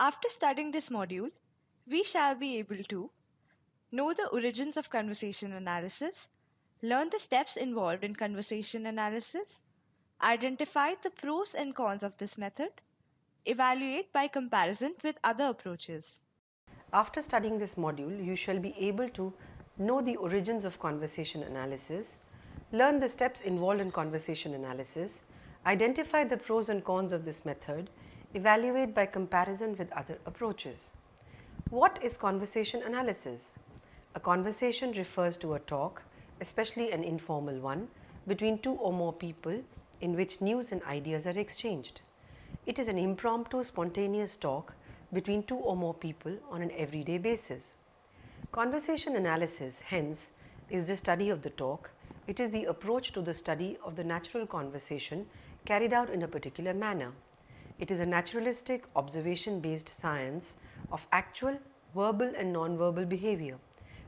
After studying this module, we shall be able to know the origins of conversation analysis, learn the steps involved in conversation analysis, identify the pros and cons of this method, evaluate by comparison with other approaches. After studying this module, you shall be able to know the origins of conversation analysis, learn the steps involved in conversation analysis, identify the pros and cons of this method, evaluate by comparison with other approaches. What is conversation analysis? A conversation refers to a talk, especially an informal one, between two or more people in which news and ideas are exchanged. It is an impromptu, spontaneous talk between two or more people on an everyday basis. Conversation analysis, hence, is the study of the talk. It is the approach to the study of the natural conversation carried out in a particular manner. It is a naturalistic, observation-based science of actual verbal and non-verbal behavior,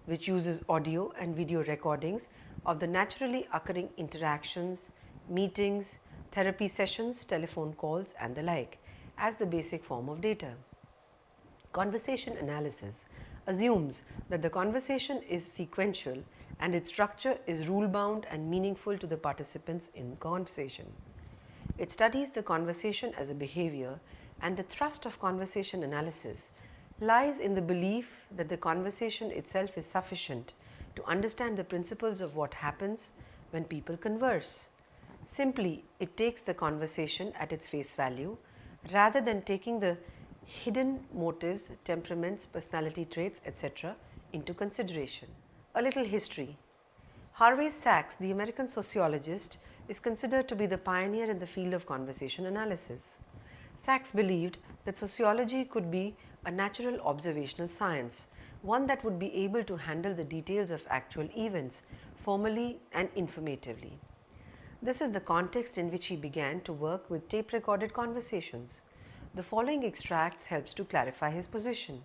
which uses audio and video recordings of the naturally occurring interactions, meetings, therapy sessions, telephone calls, and the like as the basic form of data. Conversation analysis assumes that the conversation is sequential and its structure is rule bound and meaningful to the participants in the conversation. It studies the conversation as a behavior, and the thrust of conversation analysis lies in the belief that the conversation itself is sufficient to understand the principles of what happens when people converse. Simply, it takes the conversation at its face value rather than taking the hidden motives, temperaments, personality traits, etc. into consideration. A little history. Harvey Sachs, the American sociologist, is considered to be the pioneer in the field of conversation analysis. Sachs believed that sociology could be a natural observational science, one that would be able to handle the details of actual events formally and informatively. This is the context in which he began to work with tape-recorded conversations. The following extracts helps to clarify his position.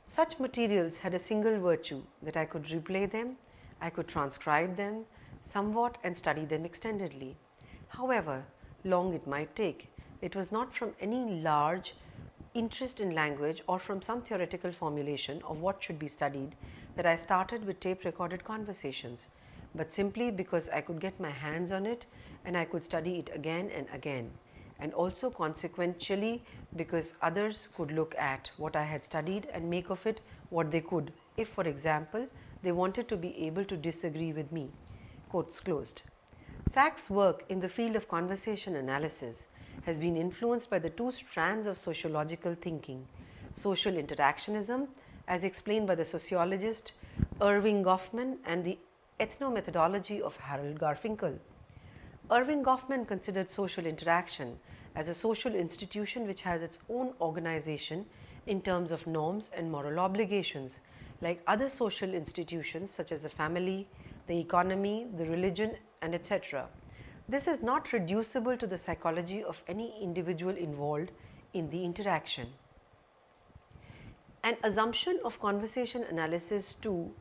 Such materials had a single virtue, that I could replay them, I could transcribe them somewhat and study them extendedly. However long it might take, it was not from any large interest in language or from some theoretical formulation of what should be studied that I started with tape-recorded conversations, but simply because I could get my hands on it and I could study it again and again, and also consequentially because others could look at what I had studied and make of it what they could, if, for example, they wanted to be able to disagree with me. Quotes closed. Sachs' work in the field of conversation analysis has been influenced by the two strands of sociological thinking: social interactionism, as explained by the sociologist Erving Goffman, and the ethnomethodology of Harold Garfinkel. Erving Goffman considered social interaction as a social institution which has its own organization in terms of norms and moral obligations, like other social institutions such as the family, the economy, the religion, and etc. This is not reducible to the psychology of any individual involved in the interaction. An assumption of conversation analysis too,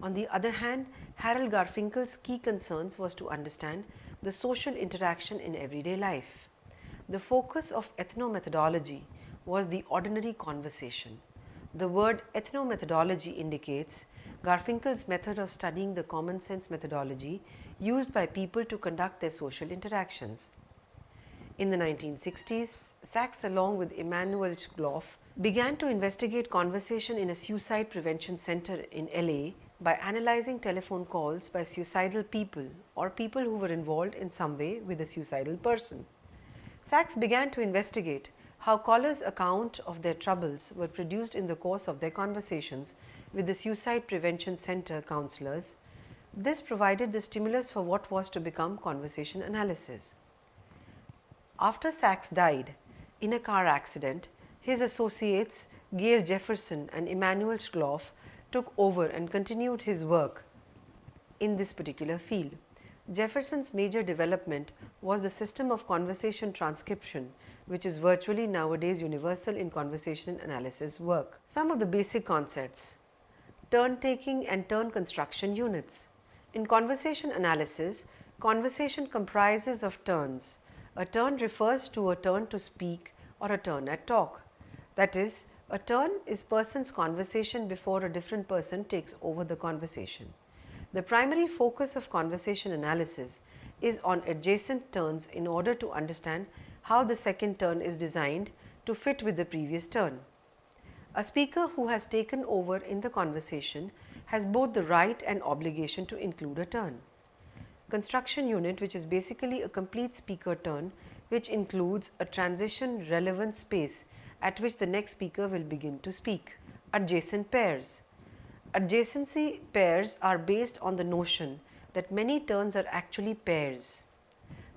on the other hand, Harold Garfinkel's key concerns was to understand the social interaction in everyday life. The focus of ethnomethodology was the ordinary conversation. The word ethnomethodology indicates Garfinkel's method of studying the common sense methodology used by people to conduct their social interactions. In the 1960s, Sachs, along with Emanuel Shklof, began to investigate conversation in a suicide prevention center in LA by analyzing telephone calls by suicidal people or people who were involved in some way with a suicidal person. Sachs began to investigate how callers' account of their troubles were produced in the course of their conversations with the Suicide Prevention Center counselors. This provided the stimulus for what was to become conversation analysis. After Sachs died in a car accident, his associates Gail Jefferson and Emanuel Shklof took over and continued his work in this particular field. Jefferson's major development was the system of conversation transcription, which is virtually nowadays universal in conversation analysis work. Some of the basic concepts: turn taking and turn construction units. In conversation analysis, conversation comprises of turns. A turn refers to a turn to speak or a turn at talk. That is, a turn is person's conversation before a different person takes over the conversation. The primary focus of conversation analysis is on adjacent turns in order to understand how the second turn is designed to fit with the previous turn. A speaker who has taken over in the conversation has both the right and obligation to include a turn. Construction unit, which is basically a complete speaker turn, which includes a transition relevant space at which the next speaker will begin to speak. Adjacent pairs. Adjacency pairs are based on the notion that many turns are actually pairs.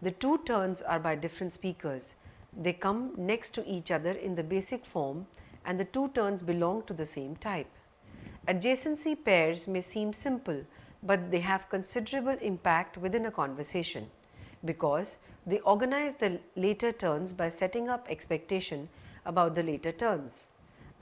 The two turns are by different speakers. They come next to each other in the basic form and the two turns belong to the same type. Adjacency pairs may seem simple, but they have considerable impact within a conversation because they organize the later turns by setting up expectation about the later turns.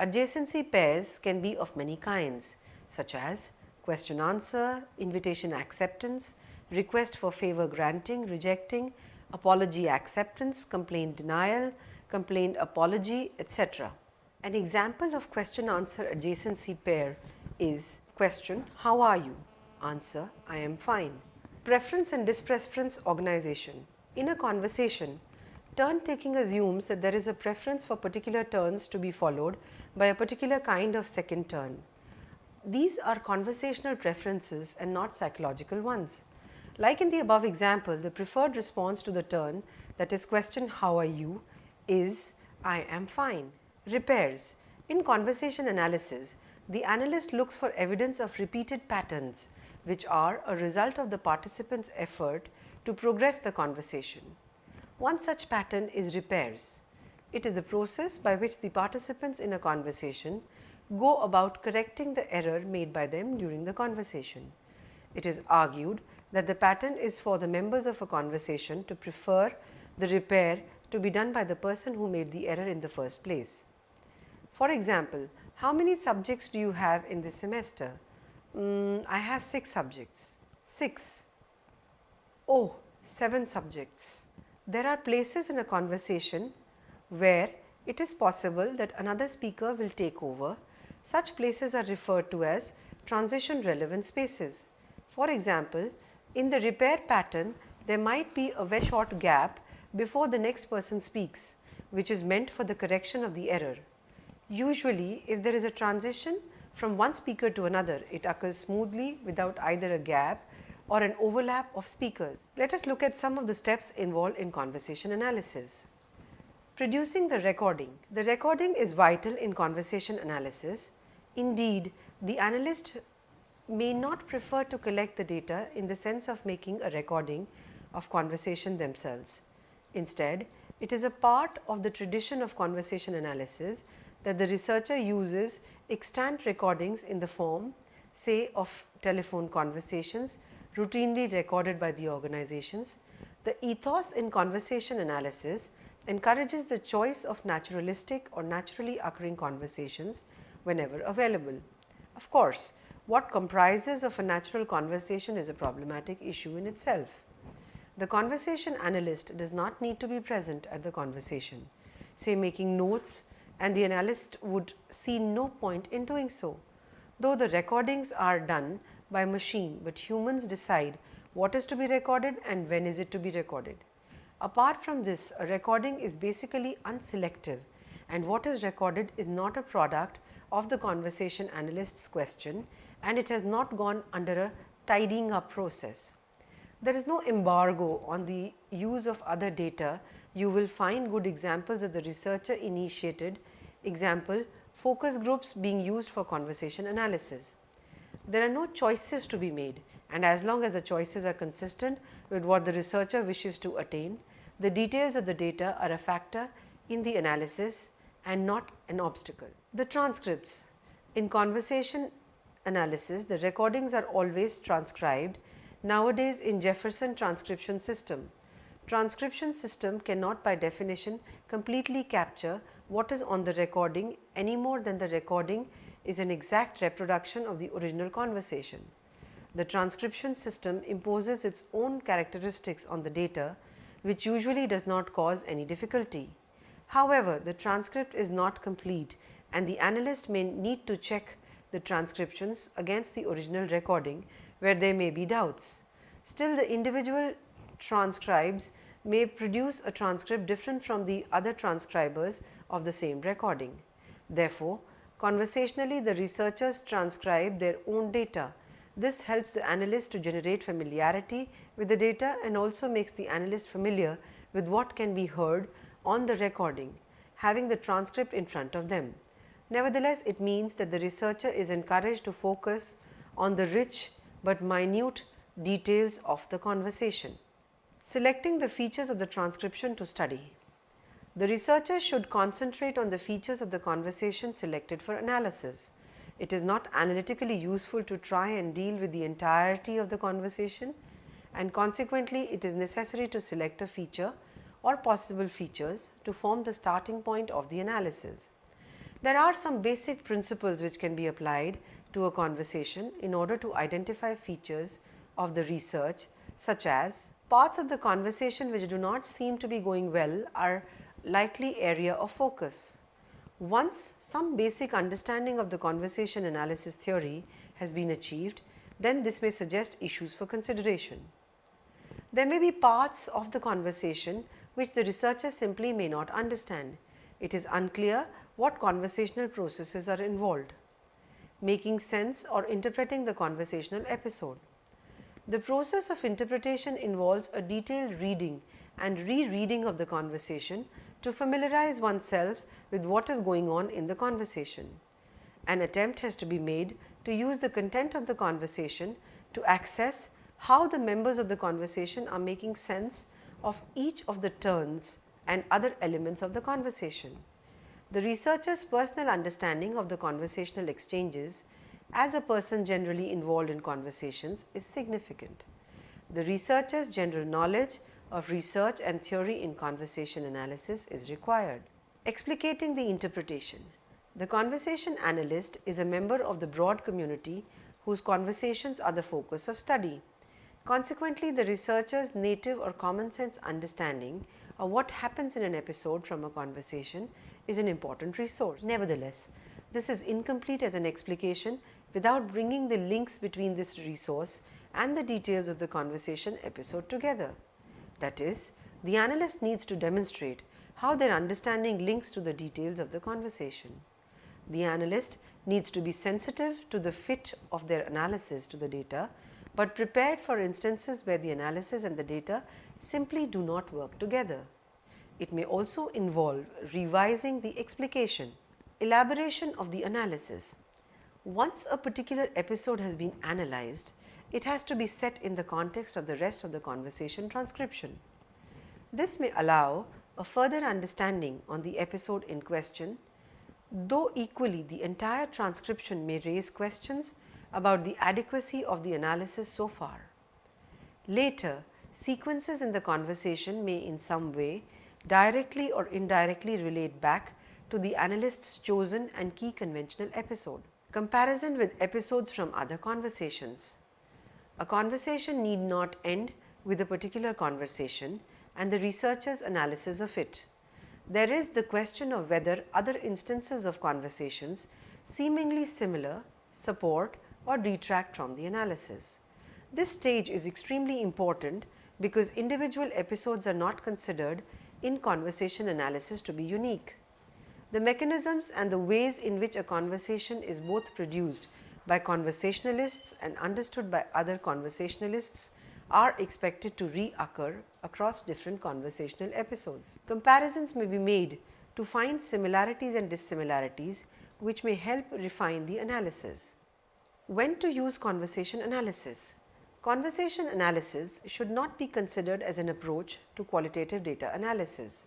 Adjacency pairs can be of many kinds, such as question answer, invitation acceptance, request for favor granting, rejecting, apology acceptance, complaint denial, complaint apology, etc. An example of question answer adjacency pair is question, how are you? Answer, I am fine. Preference and dispreference organization. In a conversation, turn taking assumes that there is a preference for particular turns to be followed by a particular kind of second turn. These are conversational preferences and not psychological ones. Like in the above example, the preferred response to the turn, that is question, how are you, is I am fine. Repairs. In conversation analysis, the analyst looks for evidence of repeated patterns which are a result of the participant's effort to progress the conversation. One such pattern is repairs. It is the process by which the participants in a conversation go about correcting the error made by them during the conversation. It is argued that the pattern is for the members of a conversation to prefer the repair to be done by the person who made the error in the first place. For example, how many subjects do you have in this semester? I have 6 subjects. 6. Oh, 7 subjects. There are places in a conversation where it is possible that another speaker will take over. Such places are referred to as transition relevant spaces. For example, in the repair pattern, there might be a very short gap before the next person speaks, which is meant for the correction of the error. Usually, if there is a transition from one speaker to another, it occurs smoothly without either a gap or an overlap of speakers. Let us look at some of the steps involved in conversation analysis. Producing the recording. The recording is vital in conversation analysis. Indeed, the analyst may not prefer to collect the data in the sense of making a recording of conversation themselves. Instead, it is a part of the tradition of conversation analysis that the researcher uses extant recordings in the form, say, of telephone conversations routinely recorded by the organizations. The ethos in conversation analysis encourages the choice of naturalistic or naturally occurring conversations whenever available. Of course, what comprises of a natural conversation is a problematic issue in itself. The conversation analyst does not need to be present at the conversation, say making notes, and the analyst would see no point in doing so. Though the recordings are done by machine, but humans decide what is to be recorded and when is it to be recorded. Apart from this, a recording is basically unselective, and what is recorded is not a product of the conversation analyst's question, and it has not gone under a tidying up process. There is no embargo on the use of other data. You will find good examples of the researcher initiated example focus groups being used for conversation analysis. There are no choices to be made, and as long as the choices are consistent with what the researcher wishes to attain, the details of the data are a factor in the analysis and not an obstacle. The transcripts. In conversation analysis, the recordings are always transcribed nowadays in Jefferson transcription system. Transcription system cannot by definition completely capture what is on the recording any more than the recording is an exact reproduction of the original conversation. The transcription system imposes its own characteristics on the data, which usually does not cause any difficulty. However, the transcript is not complete and the analyst may need to check the transcriptions against the original recording where there may be doubts. Still, the individual transcribes may produce a transcript different from the other transcribers of the same recording. Therefore, conversationally, the researchers transcribe their own data. This helps the analyst to generate familiarity with the data and also makes the analyst familiar with what can be heard on the recording, having the transcript in front of them. Nevertheless, it means that the researcher is encouraged to focus on the rich but minute details of the conversation. Selecting the features of the transcription to study. The researcher should concentrate on the features of the conversation selected for analysis. It is not analytically useful to try and deal with the entirety of the conversation, and consequently it is necessary to select a feature or possible features to form the starting point of the analysis. There are some basic principles which can be applied to a conversation in order to identify features of the research, such as parts of the conversation which do not seem to be going well are likely area of focus. Once some basic understanding of the conversation analysis theory has been achieved, then this may suggest issues for consideration. There may be parts of the conversation which the researcher simply may not understand. It is unclear what conversational processes are involved. Making sense or interpreting the conversational episode. The process of interpretation involves a detailed reading and rereading of the conversation to familiarize oneself with what is going on in the conversation. An attempt has to be made to use the content of the conversation to access how the members of the conversation are making sense of each of the turns and other elements of the conversation. The researcher's personal understanding of the conversational exchanges as a person generally involved in conversations is significant. The researcher's general knowledge of research and theory in conversation analysis is required. Explicating the interpretation. The conversation analyst is a member of the broad community whose conversations are the focus of study. Consequently, the researcher's native or common sense understanding of what happens in an episode from a conversation is an important resource. Nevertheless, this is incomplete as an explication without bringing the links between this resource and the details of the conversation episode together. That is, the analyst needs to demonstrate how their understanding links to the details of the conversation. The analyst needs to be sensitive to the fit of their analysis to the data, but prepared for instances where the analysis and the data simply do not work together. It may also involve revising the explication. Elaboration of the analysis. Once a particular episode has been analyzed, it has to be set in the context of the rest of the conversation transcription. This may allow a further understanding on the episode in question, though equally the entire transcription may raise questions about the adequacy of the analysis so far. Later, sequences in the conversation may in some way directly or indirectly relate back to the analyst's chosen and key conventional episode. Comparison with episodes from other conversations. A conversation need not end with a particular conversation and the researcher's analysis of it. There is the question of whether other instances of conversations seemingly similar support or detract from the analysis. This stage is extremely important because individual episodes are not considered in conversation analysis to be unique. The mechanisms and the ways in which a conversation is both produced by conversationalists and understood by other conversationalists are expected to reoccur across different conversational episodes. Comparisons may be made to find similarities and dissimilarities which may help refine the analysis. When to use conversation analysis? Conversation analysis should not be considered as an approach to qualitative data analysis,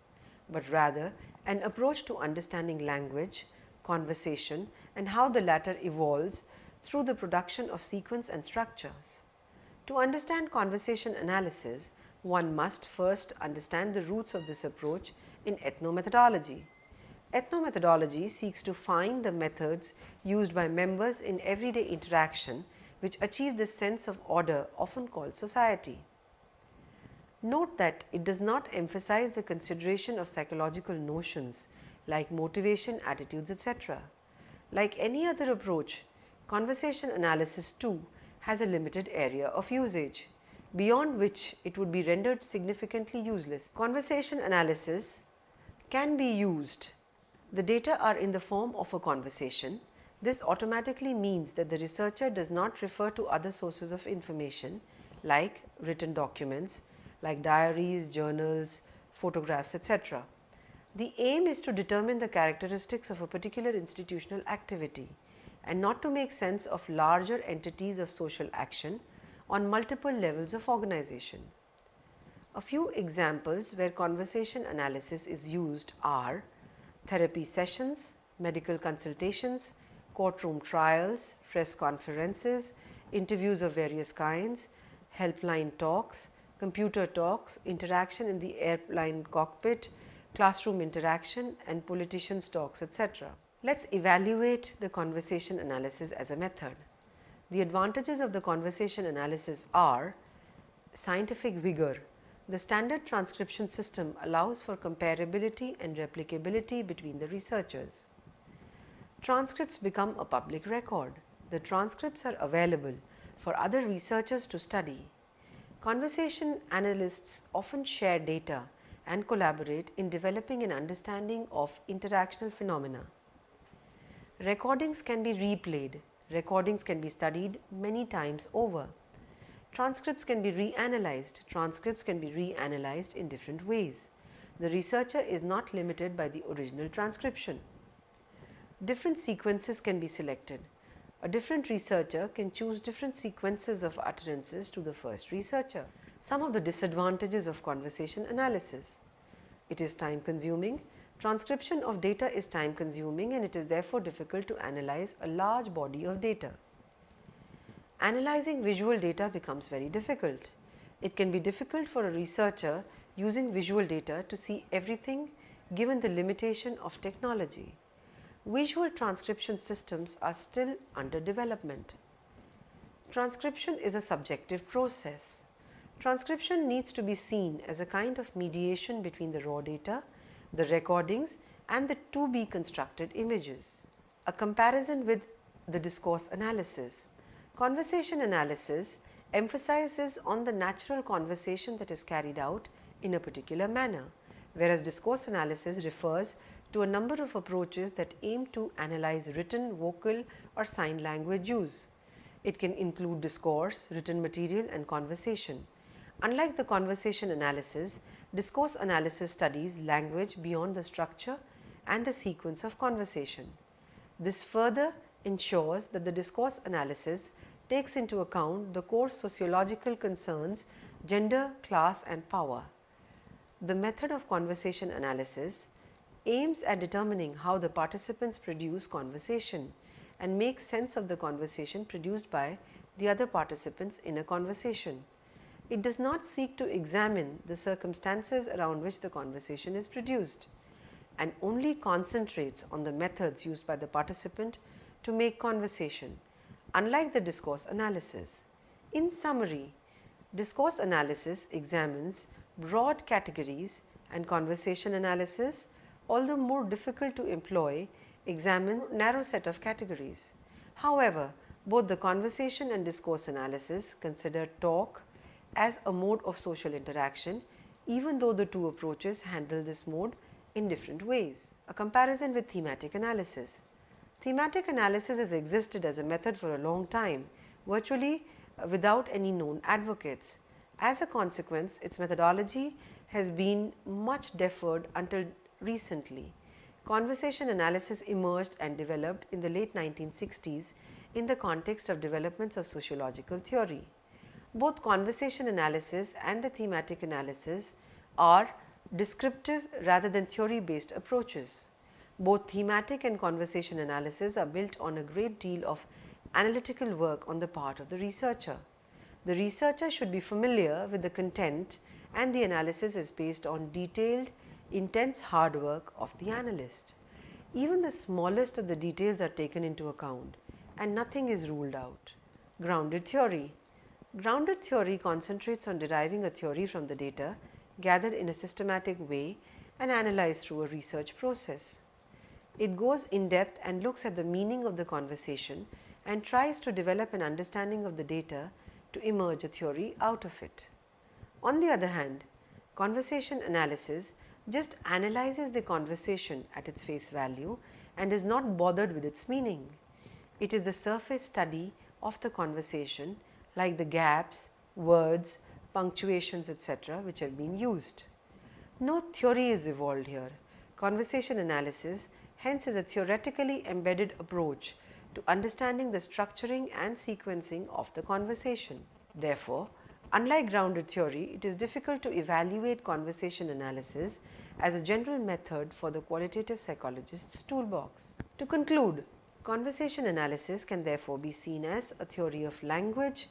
but rather an approach to understanding language, conversation, and how the latter evolves through the production of sequence and structures. To understand conversation analysis, one must first understand the roots of this approach in ethnomethodology. Ethnomethodology seeks to find the methods used by members in everyday interaction which achieve this sense of order often called society. Note that it does not emphasize the consideration of psychological notions like motivation, attitudes, etc. Like any other approach, conversation analysis too has a limited area of usage, beyond which it would be rendered significantly useless. Conversation analysis can be used. The data are in the form of a conversation. This automatically means that the researcher does not refer to other sources of information like written documents, like diaries, journals, photographs, etc. The aim is to determine the characteristics of a particular institutional activity and not to make sense of larger entities of social action on multiple levels of organization. A few examples where conversation analysis is used are therapy sessions, medical consultations, courtroom trials, press conferences, interviews of various kinds, helpline talks, computer talks, interaction in the airplane cockpit, classroom interaction, and politicians' talks, etc. Let's evaluate the conversation analysis as a method. The advantages of the conversation analysis are scientific vigor. The standard transcription system allows for comparability and replicability between the researchers. Transcripts become a public record. The transcripts are available for other researchers to study. Conversation analysts often share data and collaborate in developing an understanding of interactional phenomena. Recordings can be replayed. Recordings can be studied many times over. Transcripts can be reanalyzed. Transcripts can be reanalyzed in different ways. The researcher is not limited by the original transcription. Different sequences can be selected. A different researcher can choose different sequences of utterances to the first researcher. Some of the disadvantages of conversation analysis. It is time consuming. Transcription of data is time consuming and it is therefore difficult to analyze a large body of data. Analyzing visual data becomes very difficult. It can be difficult for a researcher using visual data to see everything given the limitation of technology. Visual transcription systems are still under development. Transcription is a subjective process. Transcription needs to be seen as a kind of mediation between the raw data, the recordings, and the to be constructed images. A comparison with the discourse analysis. Conversation analysis emphasizes on the natural conversation that is carried out in a particular manner, whereas discourse analysis refers to a number of approaches that aim to analyze written, vocal, or sign language use. It can include discourse, written material, and conversation. Unlike the conversation analysis, discourse analysis studies language beyond the structure and the sequence of conversation. This further ensures that the discourse analysis takes into account the core sociological concerns, gender, class, and power. The method of conversation analysis aims at determining how the participants produce conversation and make sense of the conversation produced by the other participants in a conversation. It does not seek to examine the circumstances around which the conversation is produced and only concentrates on the methods used by the participant to make conversation, unlike the discourse analysis. In summary, discourse analysis examines broad categories and conversation analysis, although more difficult to employ, examines a narrow set of categories. However, both the conversation and discourse analysis consider talk as a mode of social interaction, even though the two approaches handle this mode in different ways. A comparison with thematic analysis. Thematic analysis has existed as a method for a long time, virtually without any known advocates. As a consequence, its methodology has been much deferred until recently. Conversation analysis emerged and developed in the late 1960s in the context of developments of sociological theory. Both conversation analysis and the thematic analysis are descriptive rather than theory-based approaches. Both thematic and conversation analysis are built on a great deal of analytical work on the part of the researcher. The researcher should be familiar with the content, and the analysis is based on detailed, intense hard work of the analyst. Even the smallest of the details are taken into account and nothing is ruled out. Grounded theory. Grounded theory concentrates on deriving a theory from the data gathered in a systematic way and analyzed through a research process. It goes in depth and looks at the meaning of the conversation and tries to develop an understanding of the data to emerge a theory out of it. On the other hand, conversation analysis just analyzes the conversation at its face value and is not bothered with its meaning. It is the surface study of the conversation, like the gaps, words, punctuations, etc., which have been used. No theory is evolved here. Conversation analysis, hence, is a theoretically embedded approach to understanding the structuring and sequencing of the conversation. Therefore, unlike grounded theory, it is difficult to evaluate conversation analysis as a general method for the qualitative psychologist's toolbox. To conclude, conversation analysis can therefore be seen as a theory of language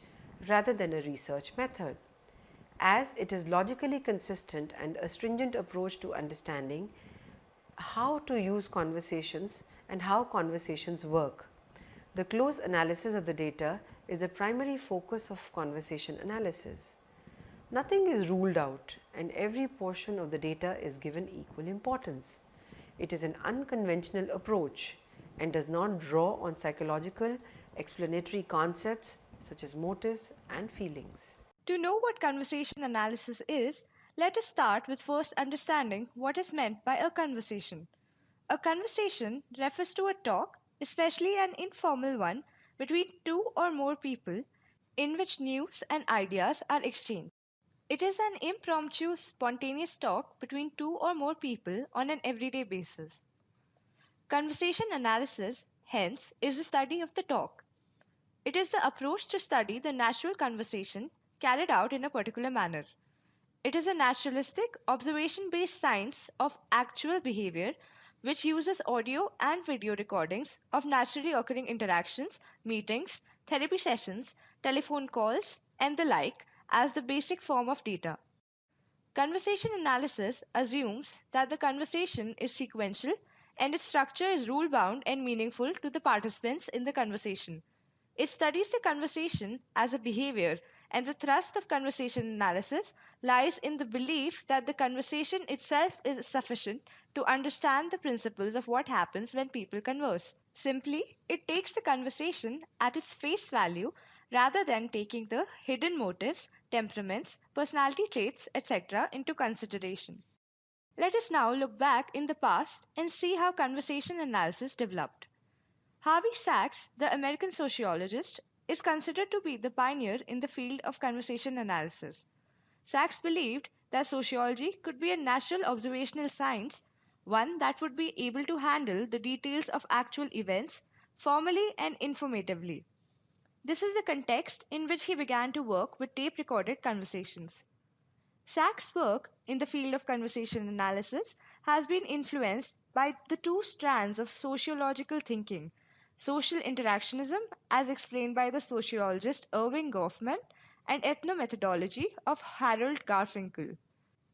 rather than a research method, as it is logically consistent and a stringent approach to understanding how to use conversations and how conversations work. The close analysis of the data is the primary focus of conversation analysis. Nothing is ruled out and every portion of the data is given equal importance. It is an unconventional approach and does not draw on psychological explanatory concepts such as motives and feelings. To know what conversation analysis is, let us start with first understanding what is meant by a conversation. A conversation refers to a talk, especially an informal one, between two or more people in which news and ideas are exchanged. It is an impromptu, spontaneous talk between two or more people on an everyday basis. Conversation analysis, hence, is the study of the talk. It is the approach to study the natural conversation carried out in a particular manner. It is a naturalistic, observation based science of actual behavior which uses audio and video recordings of naturally occurring interactions, meetings, therapy sessions, telephone calls, and the like as the basic form of data. Conversation analysis assumes that the conversation is sequential and its structure is rule bound and meaningful to the participants in the conversation. It studies the conversation as a behavior, and the thrust of conversation analysis lies in the belief that the conversation itself is sufficient to understand the principles of what happens when people converse. Simply, it takes the conversation at its face value rather than taking the hidden motives, temperaments, personality traits, etc. into consideration. Let us now look back in the past and see how conversation analysis developed. Harvey Sachs, the American sociologist, is considered to be the pioneer in the field of conversation analysis. Sachs believed that sociology could be a natural observational science, one that would be able to handle the details of actual events formally and informatively. This is the context in which he began to work with tape recorded conversations. Sachs' work in the field of conversation analysis has been influenced by the two strands of sociological thinking: social interactionism, as explained by the sociologist Irving Goffman, and ethnomethodology of Harold Garfinkel.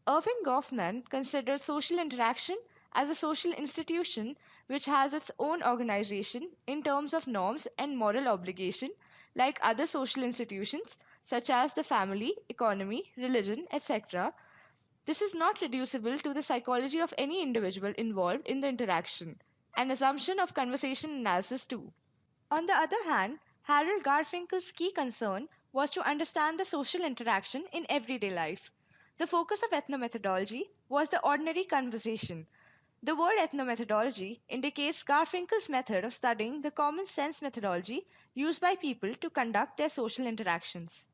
Irving Goffman considered social interaction as a social institution which has its own organization in terms of norms and moral obligation, like other social institutions such as the family, economy, religion, etc. This is not reducible to the psychology of any individual involved in the interaction, an assumption of conversation analysis too. On the other hand, Harold Garfinkel's key concern was to understand the social interaction in everyday life. The focus of ethnomethodology was the ordinary conversation. The word ethnomethodology indicates Garfinkel's method of studying the common sense methodology used by people to conduct their social interactions.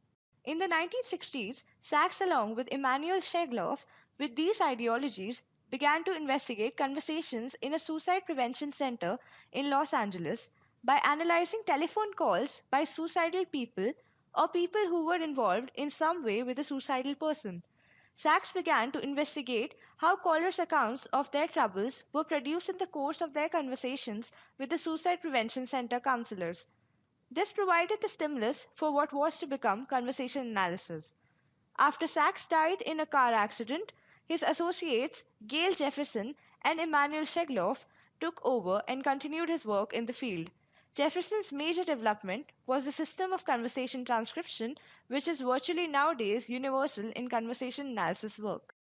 In the 1960s, Sachs, along with Immanuel Shegloff, with these ideologies, began to investigate conversations in a suicide prevention center in Los Angeles by analyzing telephone calls by suicidal people or people who were involved in some way with a suicidal person. Sachs began to investigate how callers' accounts of their troubles were produced in the course of their conversations with the Suicide Prevention Center counselors. This provided the stimulus for what was to become conversation analysis. After Sachs died in a car accident, his associates Gail Jefferson and Immanuel Shegloff took over and continued his work in the field. Jefferson's major development was the system of conversation transcription, which is virtually nowadays universal in conversation analysis work.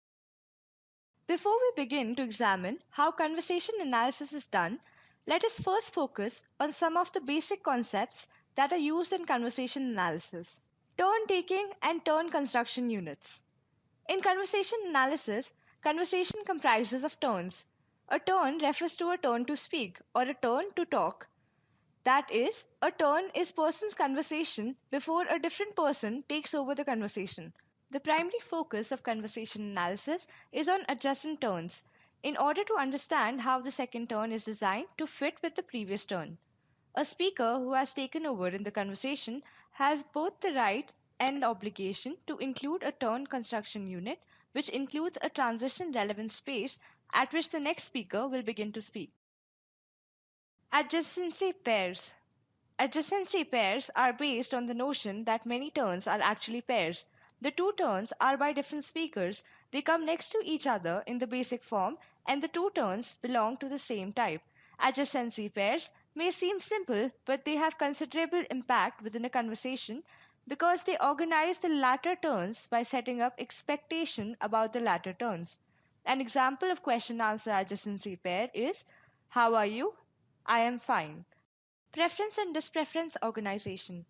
Before we begin to examine how conversation analysis is done, let us first focus on some of the basic concepts that are used in conversation analysis. Turn taking and turn construction units. In conversation analysis, conversation comprises of turns. A turn refers to a turn to speak or a turn to talk. That is, a turn is person's conversation before a different person takes over the conversation. The primary focus of conversation analysis is on adjacent turns in order to understand how the second turn is designed to fit with the previous turn. A speaker who has taken over in the conversation has both the right and obligation to include a turn construction unit, which includes a transition relevant space at which the next speaker will begin to speak. Adjacency pairs. Adjacency pairs are based on the notion that many turns are actually pairs. The two turns are by different speakers, they come next to each other in the basic form, and the two turns belong to the same type. Adjacency pairs may seem simple, but they have considerable impact within a conversation because they organize the latter turns by setting up expectation about the latter turns. An example of question answer adjacency pair is: How are you? I am fine. Preference and dispreference organization.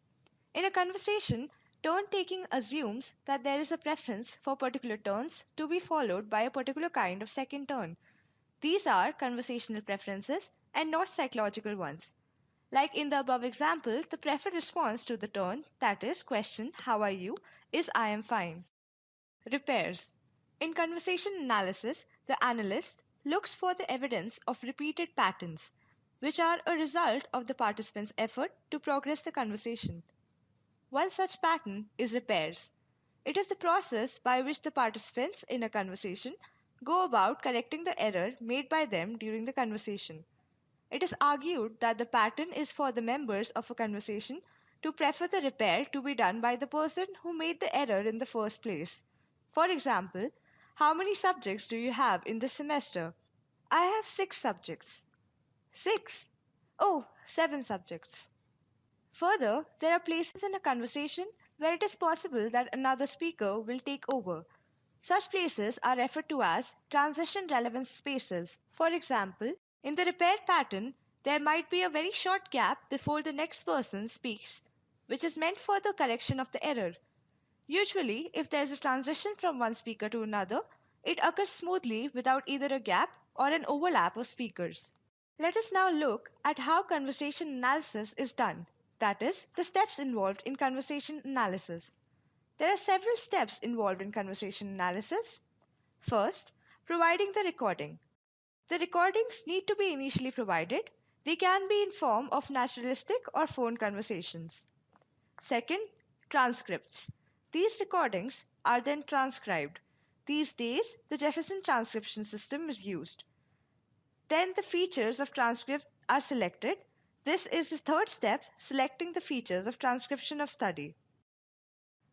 In a conversation, turn taking assumes that there is a preference for particular turns to be followed by a particular kind of second turn. These are conversational preferences and not psychological ones. Like in the above example, the preferred response to the turn, that is, question, how are you, is I am fine. Repairs. In conversation analysis, the analyst looks for the evidence of repeated patterns, which are a result of the participant's effort to progress the conversation. One such pattern is repairs. It is the process by which the participants in a conversation go about correcting the error made by them during the conversation. It is argued that the pattern is for the members of a conversation to prefer the repair to be done by the person who made the error in the first place. For example, how many subjects do you have in this semester? I have 6 subjects. 6? Oh, 7 subjects. Further, there are places in a conversation where it is possible that another speaker will take over. Such places are referred to as transition relevance spaces. For example, in the repair pattern, there might be a very short gap before the next person speaks, which is meant for the correction of the error. Usually, if there is a transition from one speaker to another, it occurs smoothly without either a gap or an overlap of speakers. Let us now look at how conversation analysis is done, that is, the steps involved in conversation analysis. There are several steps involved in conversation analysis. First, providing the recording. The recordings need to be initially provided. They can be in form of naturalistic or phone conversations. Second, transcripts. These recordings are then transcribed. These days, the Jefferson transcription system is used. Then the features of transcript are selected. This is the third step, selecting the features of transcription of study.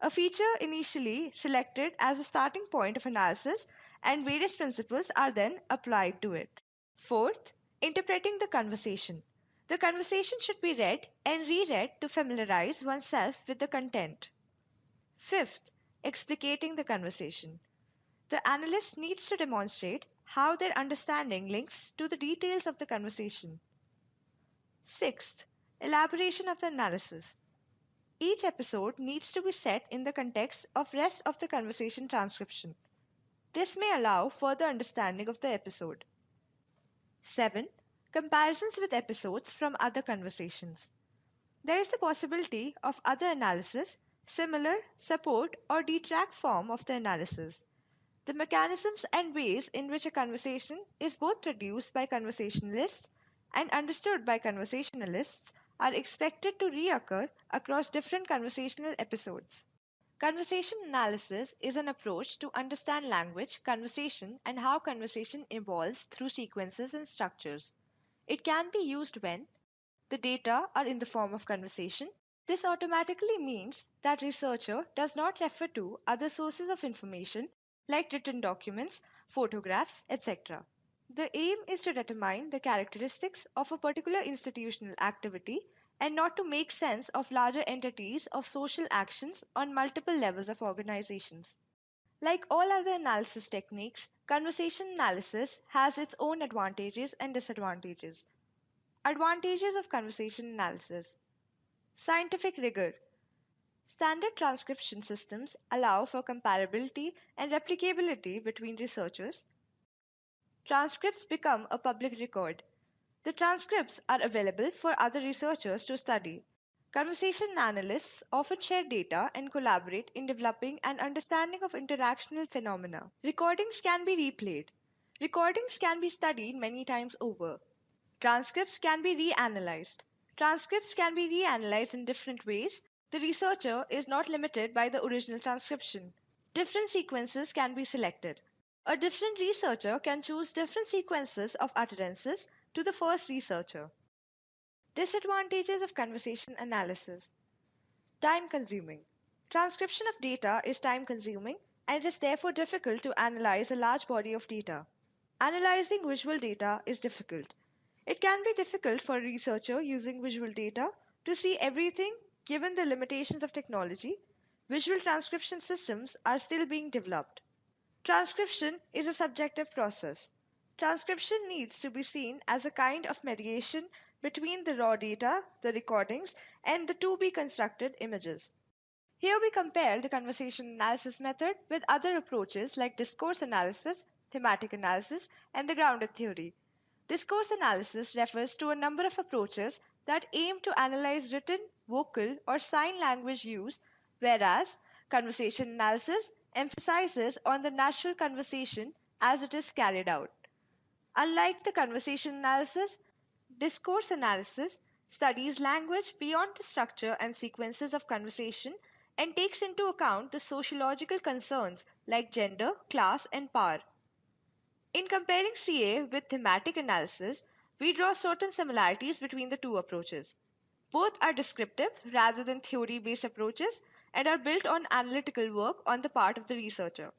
A feature initially selected as a starting point of analysis and various principles are then applied to it. Fourth, interpreting the conversation. The conversation should be read and reread to familiarize oneself with the content. Fifth, explicating the conversation. The analyst needs to demonstrate how their understanding links to the details of the conversation. Sixth, elaboration of the analysis. Each episode needs to be set in the context of rest of the conversation transcription. This may allow further understanding of the episode. 7. Comparisons with episodes from other conversations. There is the possibility of other analysis, similar, support, or detract form of the analysis. The mechanisms and ways in which a conversation is both produced by conversationalists and understood by conversationalists are expected to reoccur across different conversational episodes. Conversation analysis is an approach to understand language, conversation, and how conversation evolves through sequences and structures. It can be used when the data are in the form of conversation. This automatically means that researcher does not refer to other sources of information like written documents, photographs, etc. The aim is to determine the characteristics of a particular institutional activity and not to make sense of larger entities of social actions on multiple levels of organizations. Like all other analysis techniques, conversation analysis has its own advantages and disadvantages. Advantages of conversation analysis: scientific rigor. Standard transcription systems allow for comparability and replicability between researchers. Transcripts become a public record. The transcripts are available for other researchers to study. Conversation analysts often share data and collaborate in developing an understanding of interactional phenomena. Recordings can be replayed. Recordings can be studied many times over. Transcripts can be reanalyzed. Transcripts can be reanalyzed in different ways. The researcher is not limited by the original transcription. Different sequences can be selected. A different researcher can choose different sequences of utterances to the first researcher. Disadvantages of conversation analysis: time consuming. Transcription of data is time consuming and it is therefore difficult to analyze a large body of data. Analyzing visual data is difficult. It can be difficult for a researcher using visual data to see everything given the limitations of technology. Visual transcription systems are still being developed. Transcription is a subjective process. Transcription needs to be seen as a kind of mediation between the raw data, the recordings, and the to be constructed images. Here we compare the conversation analysis method with other approaches like discourse analysis, thematic analysis, and the grounded theory. Discourse analysis refers to a number of approaches that aim to analyze written, vocal, or sign language use, whereas conversation analysis emphasizes on the natural conversation as it is carried out. Unlike the conversation analysis, discourse analysis studies language beyond the structure and sequences of conversation and takes into account the sociological concerns like gender, class, and power. In comparing CA with thematic analysis, we draw certain similarities between the two approaches. Both are descriptive rather than theory based approaches and are built on analytical work on the part of the researcher.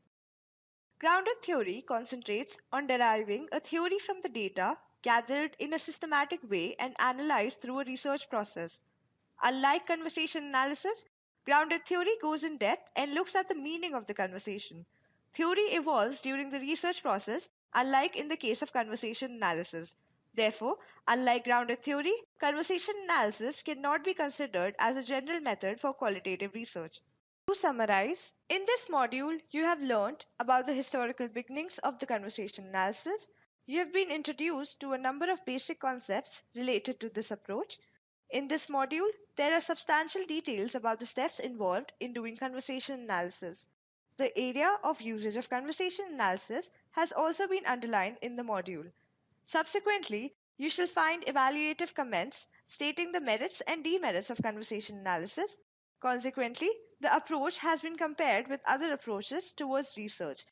Grounded theory concentrates on deriving a theory from the data gathered in a systematic way and analyzed through a research process. Unlike conversation analysis, grounded theory goes in depth and looks at the meaning of the conversation. Theory evolves during the research process, unlike in the case of conversation analysis. Therefore, unlike grounded theory, conversation analysis cannot be considered as a general method for qualitative research. To summarize, in this module, you have learned about the historical beginnings of the conversation analysis. You have been introduced to a number of basic concepts related to this approach. In this module, there are substantial details about the steps involved in doing conversation analysis. The area of usage of conversation analysis has also been underlined in the module. Subsequently, you shall find evaluative comments stating the merits and demerits of conversation analysis. Consequently, the approach has been compared with other approaches towards research: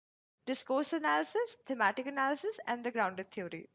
discourse analysis, thematic analysis, and the grounded theory.